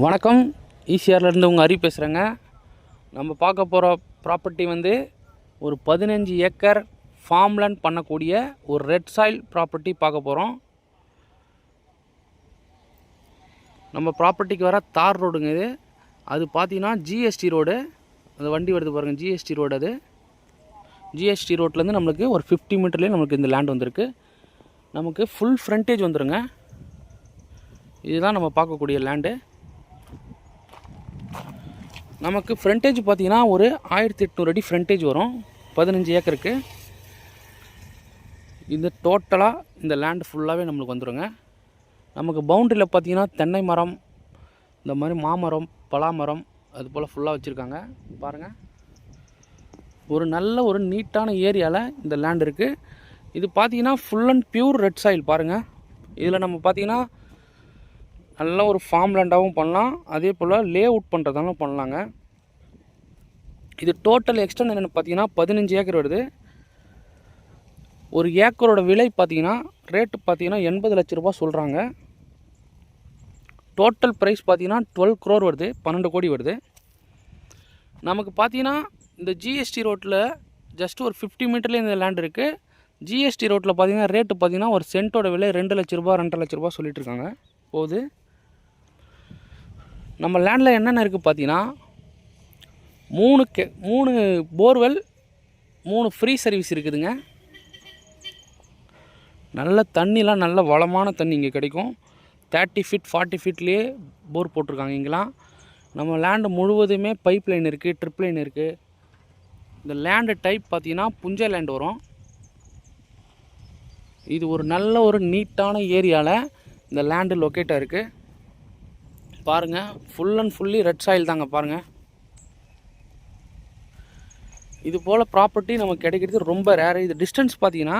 வணக்கம். ஈசிஆர்லேருந்து உங்கள் ஹரி பேசுகிறேங்க. நம்ம பார்க்க போகிற ப்ராப்பர்ட்டி வந்து ஒரு 15 ஏக்கர் ஃபார்ம்லேண்ட் பண்ணக்கூடிய ஒரு ரெட் சாயில் ப்ராப்பர்ட்டி பார்க்க போகிறோம். நம்ம ப்ராப்பர்ட்டிக்கு வர தார் ரோடுங்க இது. அது பார்த்தீங்கன்னா ஜிஎஸ்டி ரோடு. அந்த வண்டி வருது பாருங்கள், ஜிஎஸ்டி ரோடு. அது ஜிஎஸ்டி ரோட்லேருந்து நம்மளுக்கு ஒரு 50 மீட்டர்லேயே நம்மளுக்கு இந்த லேண்ட் வந்திருக்கு. நமக்கு ஃபுல் ஃப்ரண்டேஜ் வந்துடுங்க. இதுதான் நம்ம பார்க்கக்கூடிய லேண்டு. நமக்கு ஃப்ரண்டேஜ் பார்த்தீங்கன்னா ஒரு 1800 அடி ஃப்ரண்டேஜ் வரும் 15 ஏக்கருக்கு. இது டோட்டலாக இந்த லேண்டு ஃபுல்லாகவே நம்மளுக்கு வந்துடுங்க. நமக்கு பவுண்ட்ரியில் பார்த்தீங்கன்னா தென்னை மரம், இந்த மாதிரி மாமரம், பலாமரம், அது போல் ஃபுல்லாக வச்சுருக்காங்க. பாருங்கள், ஒரு நல்ல ஒரு நீட்டான ஏரியாவில் இந்த லேண்ட் இருக்குது. இது பார்த்தீங்கன்னா full and pure red soil. பாருங்கள், இதில் நம்ம பார்த்தீங்கன்னா நல்ல ஒரு ஃபார்ம் லேண்டாகவும் பண்ணலாம், அதே போல் லே அவுட் பண்ணுறதாலும் பண்ணலாங்க. இது டோட்டல் எக்ஸ்டெண்ட் என்னென்னு பார்த்தீங்கன்னா 15 ஏக்கர் வருது. ஒரு ஏக்கரோட விலை பார்த்தீங்கன்னா ரேட்டு பார்த்தீங்கன்னா 80 லட்ச ரூபா சொல்கிறாங்க. டோட்டல் ப்ரைஸ் பார்த்தீங்கன்னா 12 crore வருது, 12 கோடி வருது. நமக்கு பார்த்தீங்கன்னா இந்த ஜிஎஸ்டி ரோட்டில் ஜஸ்ட் ஒரு 50 மீட்டர்லேயே இந்த லேண்ட் இருக்குது. ஜிஎஸ்டி ரோட்டில் பார்த்தீங்கன்னா ரேட்டு பார்த்தீங்கன்னா ஒரு சென்ட்டோட விலை 2 லட்ச ரூபா 2.5 லட்ச ரூபா சொல்லிட்டு இருக்காங்க போகுது. நம்ம லேண்டில் என்னென்ன இருக்குது பார்த்தீங்கன்னா 3 போர்வெல், 3 ஃப்ரீ சர்வீஸ் இருக்குதுங்க. நல்ல தண்ணிலாம் நல்ல வளமான தண்ணி இங்கே கிடைக்கும். 30 ஃபீட் 40 ஃபீட்லேயே போர் போட்டிருக்காங்க இங்கெல்லாம். நம்ம லேண்டு முழுவதுமே பைப் லைன் இருக்குது, ட்ரிப் லைன் இருக்குது. இந்த லேண்டு டைப் பார்த்தீங்கன்னா புஞ்ச லேண்ட் வரும். இது ஒரு நல்ல ஒரு நீட்டான ஏரியாவில் இந்த லேண்டு லொக்கேட்டாக இருக்குது. பாருங்கள், full and fully red soil தாங்க. பாருங்கள், இது போல் ப்ராப்பர்ட்டி நமக்கு கிடைக்கிறது ரொம்ப ரேரு. இது டிஸ்டன்ஸ் பார்த்தீங்கன்னா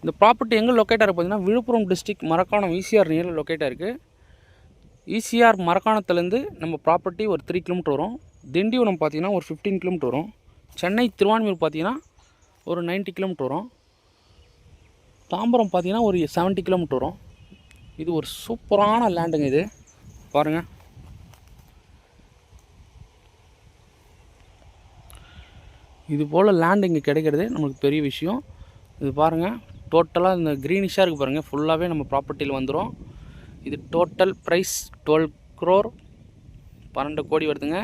இந்த ப்ராப்பர்ட்டி எங்கே லொக்கேட்டாக இருக்குது பார்த்தீங்கன்னா விழுப்புரம் டிஸ்ட்ரிக்ட் மரக்காணம் ஈசிஆர் நியரில் லொக்கேட்டாக இருக்குது. ஈசிஆர் மரக்காணத்துலேருந்து நம்ம ப்ராப்பர்ட்டி ஒரு 3 கிலோமீட்டர் வரும். திண்டிவனம் பார்த்தீங்கன்னா ஒரு 15 கிலோமீட்டர் வரும். சென்னை திருவான்மியூர் பார்த்தீங்கன்னா ஒரு 90 கிலோமீட்டர் வரும். தாம்பரம் பார்த்தீங்கன்னா ஒரு 70 கிலோமீட்டர் வரும். இது ஒரு சூப்பரான லேண்டுங்க இது. பாருங்கள், இது போல் லேண்ட் இங்கே கிடைக்கிறது நமக்கு பெரிய விஷயம். இது பாருங்கள், டோட்டலாக இந்த க்ரீனிஷாக இருக்குது பாருங்கள், ஃபுல்லாகவே நம்ம ப்ராப்பர்ட்டியில் வந்துடும். இது டோட்டல் ப்ரைஸ் 12 crore, 12 கோடி வருதுங்க.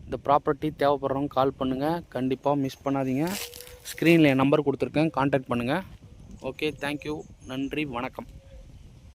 இந்த ப்ராப்பர்ட்டி தேவைப்படுறவங்க கால் பண்ணுங்கள், கண்டிப்பாக மிஸ் பண்ணாதீங்க. ஸ்க்ரீனில் என் நம்பர் கொடுத்துருக்கேன், கான்டாக்ட் பண்ணுங்கள். ஓகே, தேங்க்யூ, நன்றி, வணக்கம்.